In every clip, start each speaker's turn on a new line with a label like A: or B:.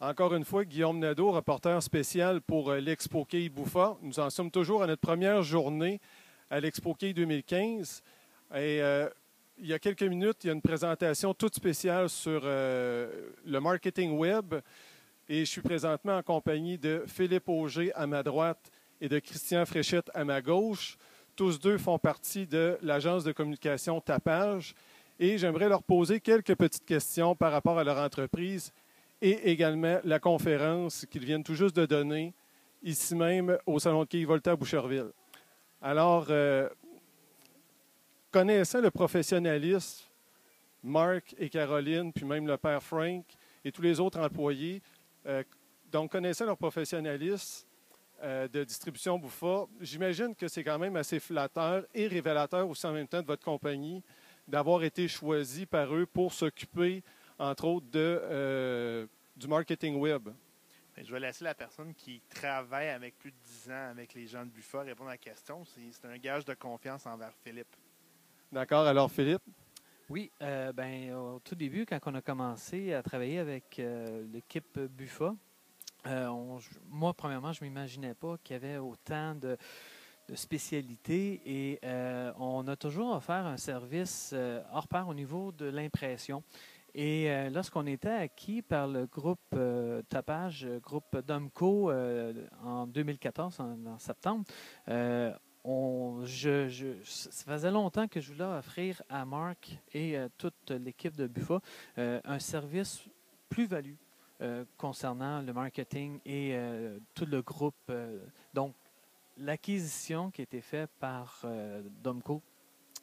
A: Encore une fois, Guillaume Nadeau, reporter spécial pour l'Expo Quai Bouffa. Nous en sommes toujours à notre première journée à l'Expo Quai 2015. Et il y a quelques minutes, il y a une présentation toute spéciale sur le marketing web. Et je suis présentement en compagnie de Philippe Auger à ma droite et de Christian Fréchette à ma gauche. Tous deux font partie de l'agence de communication Tapage. Et j'aimerais leur poser quelques petites questions par rapport à leur entreprise et également la conférence qu'ils viennent tout juste de donner ici même au Salon de Quai Volta à Boucherville. Alors, connaissant le professionnalisme, Marc et Caroline, puis même le père Frank et tous les autres employés, donc connaissant leur professionnalisme de distribution Bouffa, j'imagine que c'est quand même assez flatteur et révélateur aussi en même temps de votre compagnie d'avoir été choisi par eux pour s'occuper, entre autres, du marketing web.
B: Je vais laisser la personne qui travaille avec plus de 10 ans avec les gens de Buffa répondre à la question. C'est un gage de confiance envers Philippe.
A: D'accord. Alors, Philippe?
C: Oui, au tout début, quand on a commencé à travailler avec l'équipe Buffa, moi, premièrement, je ne m'imaginais pas qu'il y avait autant de spécialités et on a toujours offert un service hors pair au niveau de l'impression. Et lorsqu'on était acquis par le groupe Tapage, groupe Domco en 2014, en septembre, ça faisait longtemps que je voulais offrir à Marc et toute l'équipe de Buffa un service plus-value concernant le marketing et tout le groupe. Donc, l'acquisition qui a été faite par Domco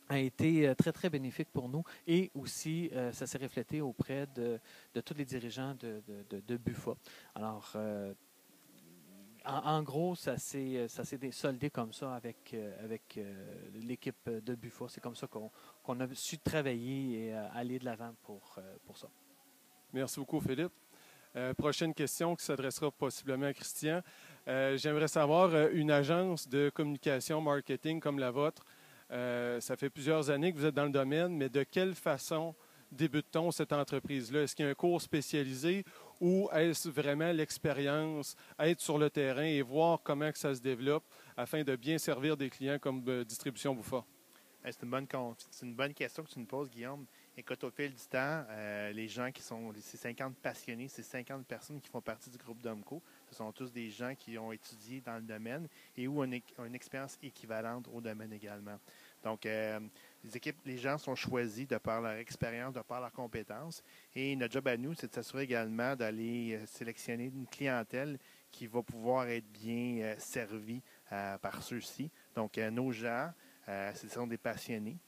C: a été très, très bénéfique pour nous et aussi, ça s'est reflété auprès de tous les dirigeants de Buffa. Alors, en gros, ça s'est soldé comme ça avec l'équipe de Buffa. C'est comme ça qu'on a su travailler et aller de l'avant pour ça.
A: Merci beaucoup, Philippe. Prochaine question qui s'adressera possiblement à Christian. J'aimerais savoir, une agence de communication marketing comme la vôtre, ça fait plusieurs années que vous êtes dans le domaine, mais de quelle façon débute-t-on cette entreprise-là? Est-ce qu'il y a un cours spécialisé ou est-ce vraiment l'expérience, être sur le terrain et voir comment que ça se développe afin de bien servir des clients comme Distribution Bouffa?
B: C'est une bonne question que tu nous poses, Guillaume. Écoute, au fil du temps, les gens qui sont, ces 50 passionnés, ces 50 personnes qui font partie du groupe Domco, ce sont tous des gens qui ont étudié dans le domaine et ou ont une expérience équivalente au domaine également. Donc, les gens sont choisis de par leur expérience, de par leurs compétences. Et notre job à nous, c'est de s'assurer également d'aller sélectionner une clientèle qui va pouvoir être bien servie par ceux-ci. Donc, nos gens, ce sont des passionnés.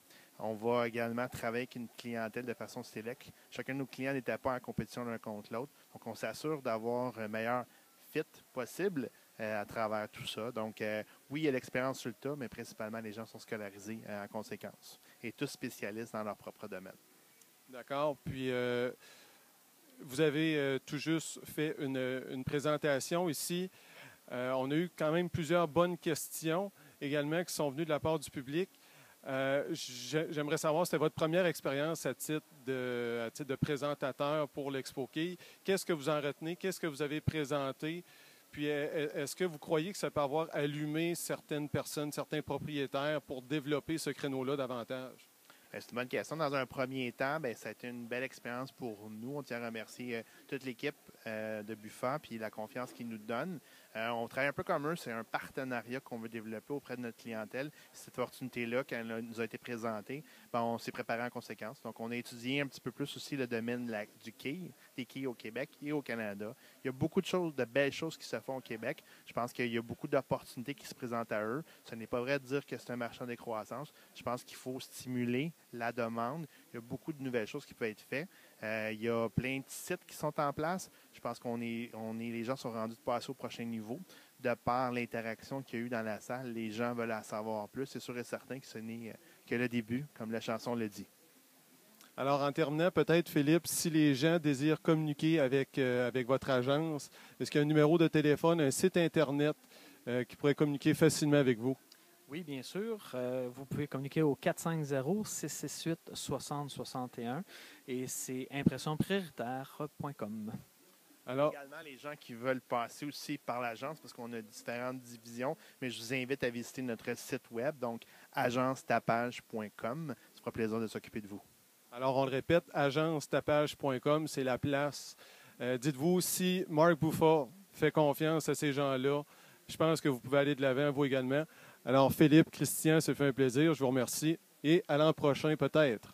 B: On va également travailler avec une clientèle de façon sélecte. Chacun de nos clients n'était pas en compétition l'un contre l'autre. Donc, on s'assure d'avoir un meilleur fit possible à travers tout ça. Donc, oui, il y a l'expérience sur le tas, mais principalement, les gens sont scolarisés en conséquence et tous spécialistes dans leur propre domaine.
A: D'accord. Puis, vous avez tout juste fait une présentation ici. On a eu quand même plusieurs bonnes questions également qui sont venues de la part du public. J'aimerais savoir, c'était votre première expérience à titre de présentateur pour l'Expo Quai. Qu'est-ce que vous en retenez? Qu'est-ce que vous avez présenté? Puis, est-ce que vous croyez que ça peut avoir allumé certaines personnes, certains propriétaires pour développer ce créneau-là davantage?
B: C'est une bonne question. Dans un premier temps, ça a été une belle expérience pour nous. On tient à remercier toute l'équipe de Buffa et la confiance qu'ils nous donnent. On travaille un peu comme eux. C'est un partenariat qu'on veut développer auprès de notre clientèle. Cette opportunité-là, quand elle nous a été présentée, on s'est préparé en conséquence. Donc, on a étudié un petit peu plus aussi le domaine du quai, des quais au Québec et au Canada. Il y a beaucoup de belles choses qui se font au Québec. Je pense qu'il y a beaucoup d'opportunités qui se présentent à eux. Ce n'est pas vrai de dire que c'est un marché en décroissance. Je pense qu'il faut stimuler la demande. Il y a beaucoup de nouvelles choses qui peuvent être faites. Il y a plein de sites qui sont en place. Je pense les gens sont rendus de passer au prochain niveau. De par l'interaction qu'il y a eu dans la salle, les gens veulent en savoir plus. C'est sûr et certain que ce n'est que le début, comme la chanson le dit.
A: Alors, en terminant, peut-être, Philippe, si les gens désirent communiquer avec votre agence, est-ce qu'il y a un numéro de téléphone, un site Internet qui pourrait communiquer facilement avec vous?
C: Oui, bien sûr. Vous pouvez communiquer au 450-668-6061 et c'est impressionprioritaire.com.
A: Alors,
B: Également, les gens qui veulent passer aussi par l'agence, parce qu'on a différentes divisions, mais je vous invite à visiter notre site web, donc agencetapage.com. Ça fera plaisir de s'occuper de vous.
A: Alors, on le répète, agencetapage.com, c'est la place. Dites-vous, si Marc Buffa fait confiance à ces gens-là, je pense que vous pouvez aller de l'avant, vous également. Alors, Philippe, Christian, ça fait un plaisir. Je vous remercie. Et à l'an prochain, peut-être.